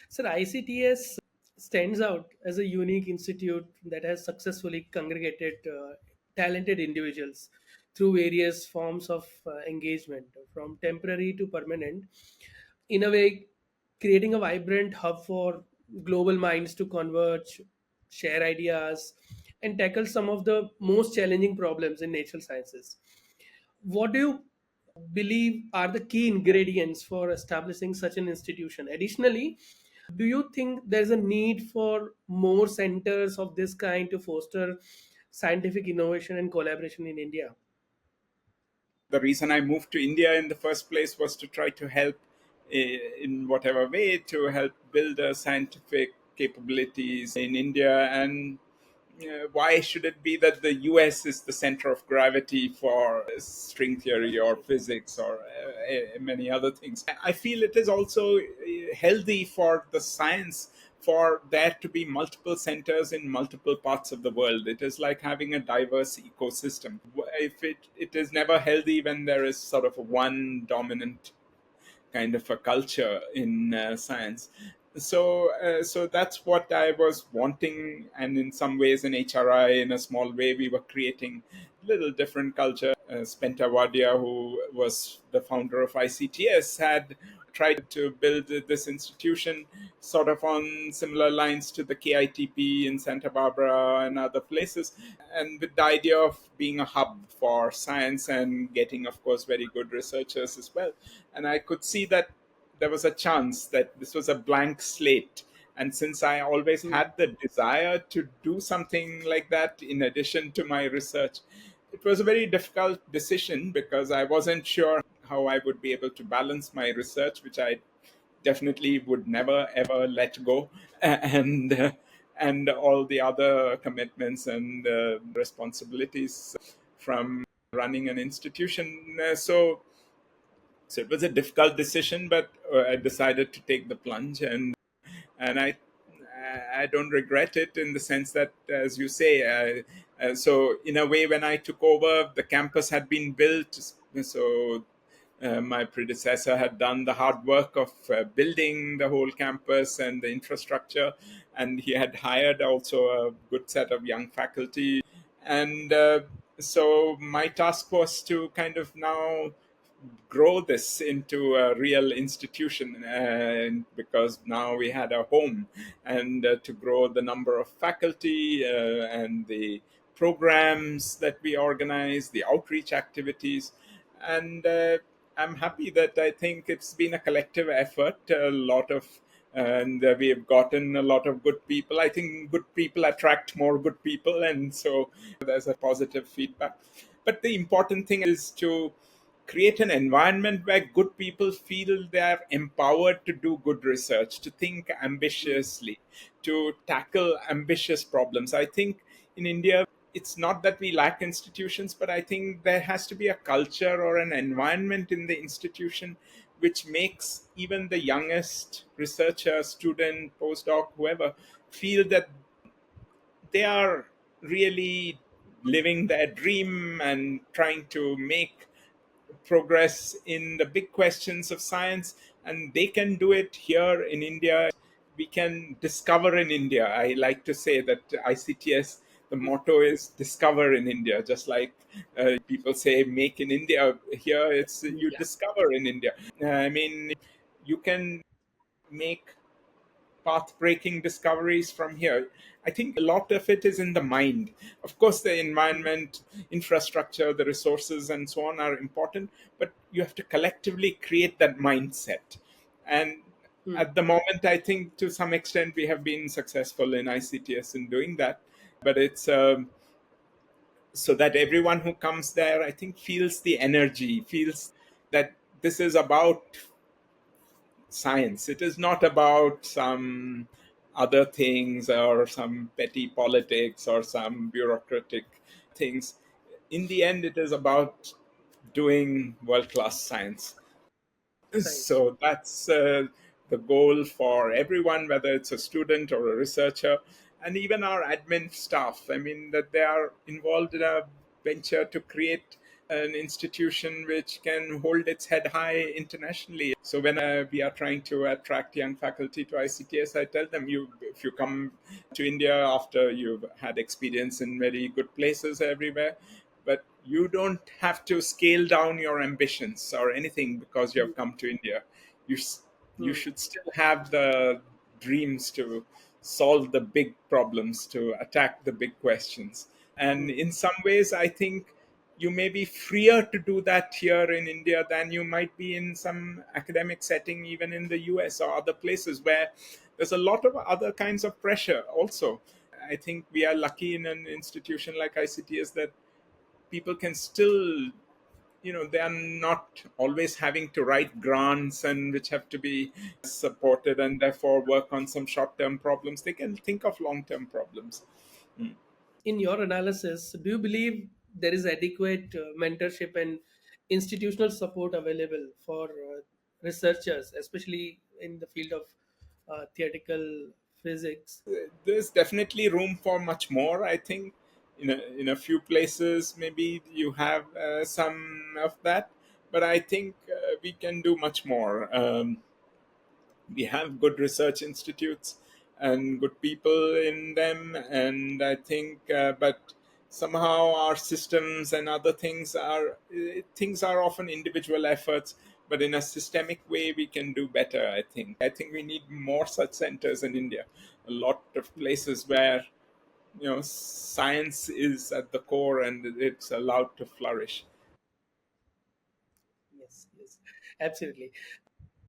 Sir, ICTS stands out as a unique institute that has successfully congregated talented individuals through various forms of engagement, from temporary to permanent, in a way, creating a vibrant hub for global minds to converge, share ideas, and tackle some of the most challenging problems in natural sciences. What do you believe are the key ingredients for establishing such an institution? Additionally, do you think there's a need for more centers of this kind to foster scientific innovation and collaboration in India? The reason I moved to India in the first place was to try to help in whatever way to help build scientific capabilities in India. And why should it be that the US is the center of gravity for string theory or physics or many other things? I feel it is also healthy for the science for there to be multiple centers in multiple parts of the world. It is like having a diverse ecosystem. If it is never healthy when there is sort of one dominant kind of a culture in science. So that's what I was wanting, and in some ways, in HRI, in a small way, we were creating a little different culture. Spenta Wadia, who was the founder of ICTS, had tried to build this institution sort of on similar lines to the KITP in Santa Barbara and other places, and with the idea of being a hub for science and getting, of course, very good researchers as well. And I could see that there was a chance that this was a blank slate. And since I always Hmm. had the desire to do something like that in addition to my research, it was a very difficult decision because I wasn't sure how I would be able to balance my research, which I definitely would never ever let go, and all the other commitments and responsibilities from running an institution. So it was a difficult decision, but I decided to take the plunge, and I don't regret it in the sense that, as you say, so in a way, when I took over, the campus had been built. So my predecessor had done the hard work of building the whole campus and the infrastructure, and he had hired also a good set of young faculty. And so my task was to kind of now grow this into a real institution, because now we had a home, and to grow the number of faculty and the programs that we organize, the outreach activities. And I'm happy that I think it's been a collective effort, a lot of, and we have gotten a lot of good people. I think good people attract more good people, and so there's a positive feedback. But the important thing is to create an environment where good people feel they're empowered to do good research, to think ambitiously, to tackle ambitious problems. I think in India, it's not that we lack institutions, but I think there has to be a culture or an environment in the institution which makes even the youngest researcher, student, postdoc, whoever, feel that they are really living their dream and trying to make progress in the big questions of science, and they can do it here in India. We can discover in India. I like to say that ICTS, the motto is discover in India, just like people say make in India. Here it's you Yeah. discover in India. I mean, you can make path breaking discoveries from here. I think a lot of it is in the mind. Of course, the environment, infrastructure, the resources, and so on are important, but you have to collectively create that mindset. And Hmm. at the moment, I think to some extent we have been successful in ICTS in doing that. But it's so that everyone who comes there, I think, feels the energy, feels that this is about science. It is not about some other things or some petty politics or some bureaucratic things. In the end, it is about doing world class science. Right. So that's the goal for everyone, whether it's a student or a researcher, and even our admin staff. I mean, that they are involved in a venture to create an institution which can hold its head high internationally. So when we are trying to attract young faculty to ICTS, I tell them, you if you come to India after you've had experience in very good places everywhere, but you don't have to scale down your ambitions or anything because you mm, have come to India. You you mm, should still have the dreams to solve the big problems, to attack the big questions. And mm, in some ways, I think you may be freer to do that here in India than you might be in some academic setting, even in the US or other places where there's a lot of other kinds of pressure also. I think we are lucky in an institution like ICTS that people can still, they are not always having to write grants and which have to be supported and therefore work on some short term problems. They can think of long term problems. Mm. In your analysis, do you believe there is adequate mentorship and institutional support available for researchers, especially in the field of theoretical physics? There's definitely room for much more, I think. In a few places maybe you have some of that, but I think we can do much more. We have good research institutes and good people in them, and I think but somehow our systems and other things are often individual efforts, but in a systemic way we can do better. I think we need more such centers in India, a lot of places where science is at the core and it's allowed to flourish. Yes, yes, absolutely.